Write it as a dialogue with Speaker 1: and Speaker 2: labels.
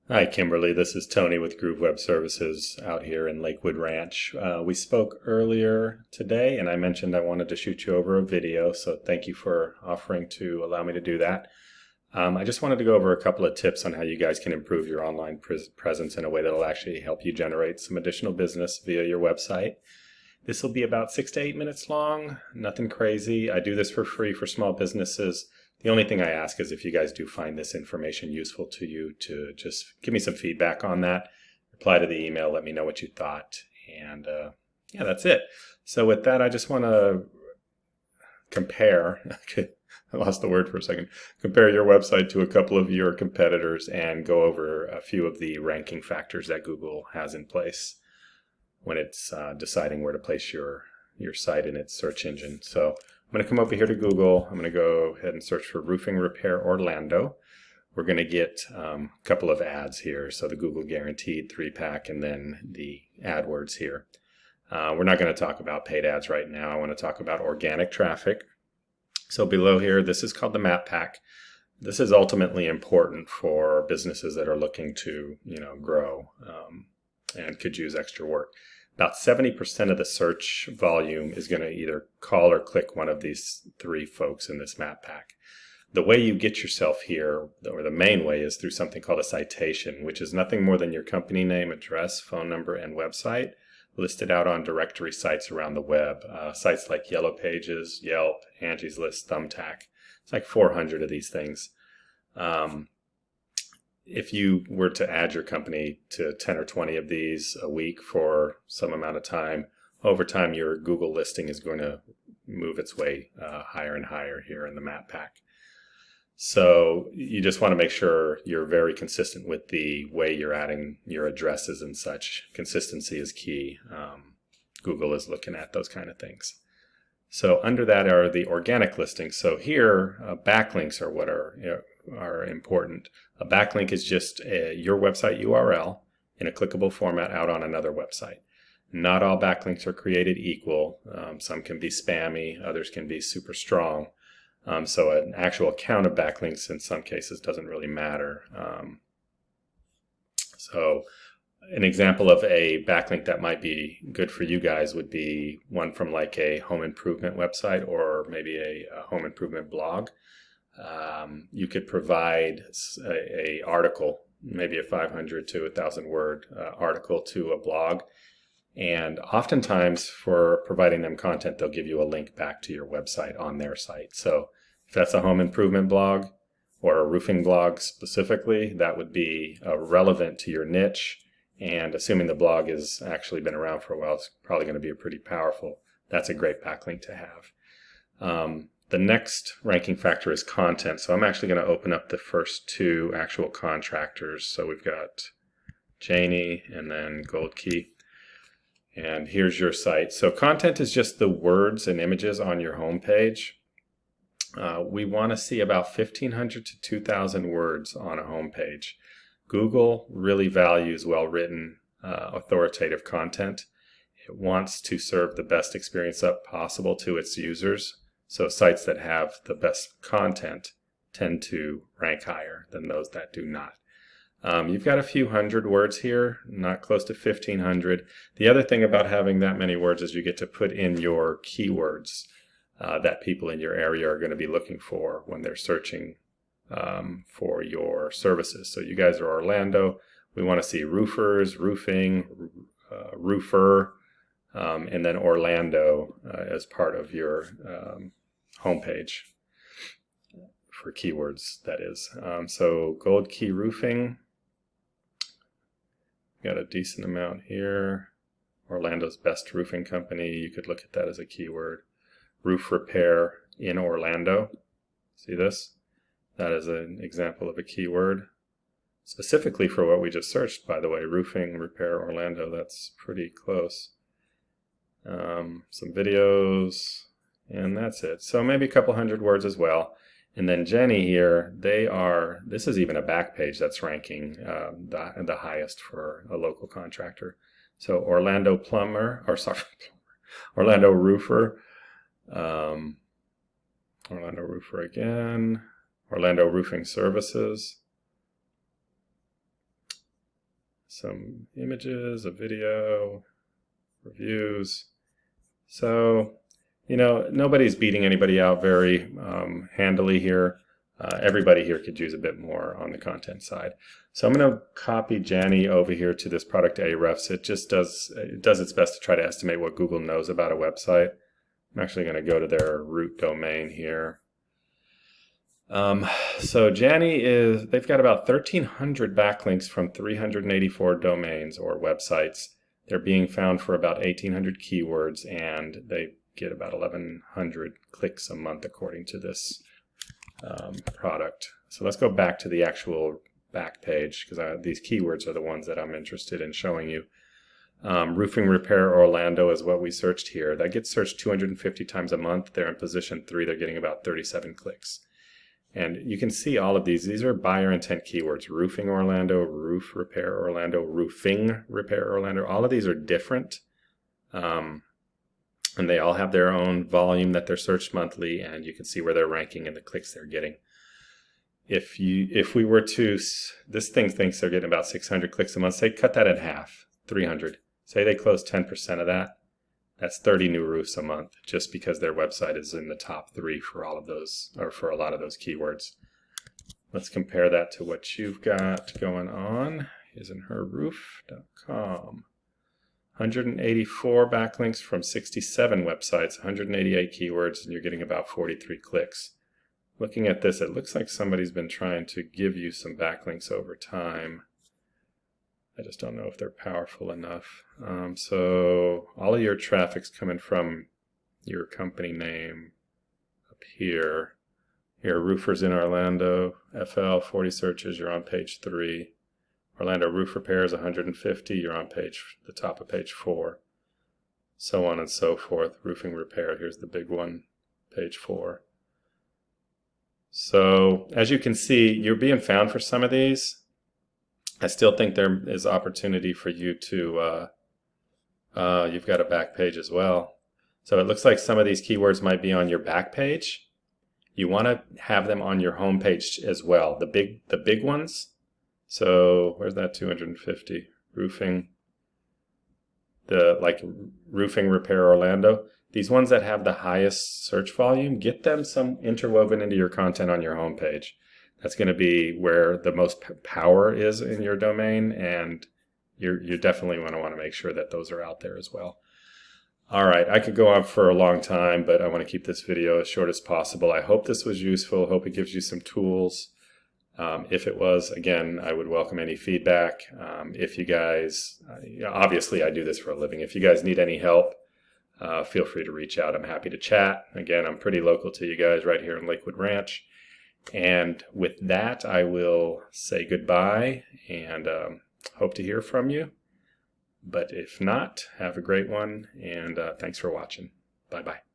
Speaker 1: Hi, Kimberly. This is Tony with Groove Web Services out here in Lakewood Ranch. We spoke earlier today, and I mentioned I wanted to shoot you over a video, so thank you for offering to allow me to do that. I just wanted to go over a couple of tips on how you guys can improve your online presence in a way that will actually help you generate some additional business via your website. This will be about 6 to 8 minutes long, nothing crazy. I do this for free for small businesses. The only thing I ask is if you guys do find this information useful to you, to just give me some feedback on that. Reply to the email, let me know what you thought. And yeah, that's it. So with that, I just want to compare, I lost the word for a second, compare your website to a couple of your competitors and go over a few of the ranking factors that Google has in place when it's deciding where to place your site in its search engine. So I'm going to come over here to Google. I'm going to go ahead and search for roofing repair Orlando. We're going to get a couple of ads here. So the Google guaranteed 3-pack and then the AdWords here. We're not going to talk about paid ads right now. I want to talk about organic traffic. So below here, this is called the map pack. This is ultimately important for businesses that are looking to, grow and could use extra work. About 70% of the search volume is going to either call or click one of these three folks in this map pack. The way you get yourself here, or the main way, is through something called a citation, which is nothing more than your company name, address, phone number, and website listed out on directory sites around the web. Sites like Yellow Pages, Yelp, Angie's List, Thumbtack. It's like 400 of these things. If you were to add your company to 10 or 20 of these a week for some amount of time, over time your Google listing is going to move its way higher and higher here in the map pack. So you just want to make sure you're very consistent with the way you're adding your addresses and such. Consistency is key. Google is looking at those kind of things. So under that are the organic listings. So here, backlinks are what are important. A backlink is just your website URL in a clickable format out on another website. Not all backlinks are created equal. Some can be spammy, others can be super strong. So an actual count of backlinks in some cases doesn't really matter. So an example of a backlink that might be good for you guys would be one from like a home improvement website or maybe a home improvement blog. You could provide a article, maybe a 500 to 1,000 word article to a blog. And oftentimes for providing them content, they'll give you a link back to your website on their site. So if that's a home improvement blog or a roofing blog specifically, that would be relevant to your niche. And assuming the blog has actually been around for a while, it's probably going to be pretty powerful. That's a great backlink to have. The next ranking factor is content. So I'm actually going to open up the first two actual contractors. So we've got Janie and then Gold Key. And here's your site. So content is just the words and images on your home page. We want to see about 1,500 to 2,000 words on a home page. Google really values well-written, authoritative content. It wants to serve the best experience up possible to its users. So sites that have the best content tend to rank higher than those that do not. You've got a few hundred words here, not close to 1,500. The other thing about having that many words is you get to put in your keywords that people in your area are going to be looking for when they're searching for your services. So you guys are Orlando. We want to see roofers, roofing, roofer, and then Orlando as part of your homepage for keywords, that is. So Gold Key Roofing, got a decent amount here. Orlando's best roofing company, you could look at that as a keyword. Roof repair in Orlando. See this? That is an example of a keyword. Specifically for what we just searched, by the way, roofing repair Orlando, that's pretty close. Some videos, and that's it. So maybe a couple hundred words as well. And then Jenny here, this is even a back page that's ranking the highest for a local contractor. So Orlando plumber, or sorry, Orlando roofer, Orlando roofer again, Orlando roofing services. some images, a video, reviews. So, nobody's beating anybody out very handily here. Everybody here could use a bit more on the content side. So I'm going to copy Janny over here to this product Ahrefs. It does its best to try to estimate what Google knows about a website. I'm actually going to go to their root domain here. So Janny they've got about 1,300 backlinks from 384 domains or websites. They're being found for about 1,800 keywords, and they get about 1,100 clicks a month according to this product. So let's go back to the actual back page, because these keywords are the ones that I'm interested in showing you. Roofing repair Orlando is what we searched here. That gets searched 250 times a month. They're in position 3. They're getting about 37 clicks. And you can see all of these. These are buyer intent keywords. Roofing Orlando, roof repair Orlando, roofing repair Orlando. All of these are different. And they all have their own volume that they're searched monthly, and you can see where they're ranking and the clicks they're getting. If we were to, this thing thinks they're getting about 600 clicks a month. Say cut that in half, 300. Say they close 10% of that. That's 30 new roofs a month, just because their website is in the top 3 for all of those, or for a lot of those keywords. Let's compare that to what you've got going on. isn'therroof.com. 184 backlinks from 67 websites, 188 keywords, and you're getting about 43 clicks. Looking at this, it looks like somebody's been trying to give you some backlinks over time. I just don't know if they're powerful enough. So all of your traffic's coming from your company name up here. Here, roofers in Orlando, FL, 40 searches, you're on page 3. Orlando roof repairs, 150, you're on the top of page 4. So on and so forth. Roofing repair, here's the big one, page 4. So as you can see, you're being found for some of these. I still think there is opportunity for you to, you've got a back page as well. So it looks like some of these keywords might be on your back page. You want to have them on your home page as well. The big ones. So where's that 250? Roofing. Like roofing repair Orlando. These ones that have the highest search volume, get them some interwoven into your content on your home page. That's going to be where the most power is in your domain, and you definitely want to make sure that those are out there as well. All right, I could go on for a long time, but I want to keep this video as short as possible. I hope this was useful. Hope it gives you some tools. If it was, again, I would welcome any feedback. If you guys, obviously I do this for a living. If you guys need any help, feel free to reach out. I'm happy to chat. Again, I'm pretty local to you guys right here in Lakewood Ranch. And with that, I will say goodbye and hope to hear from you. But if not, have a great one, and thanks for watching. Bye-bye.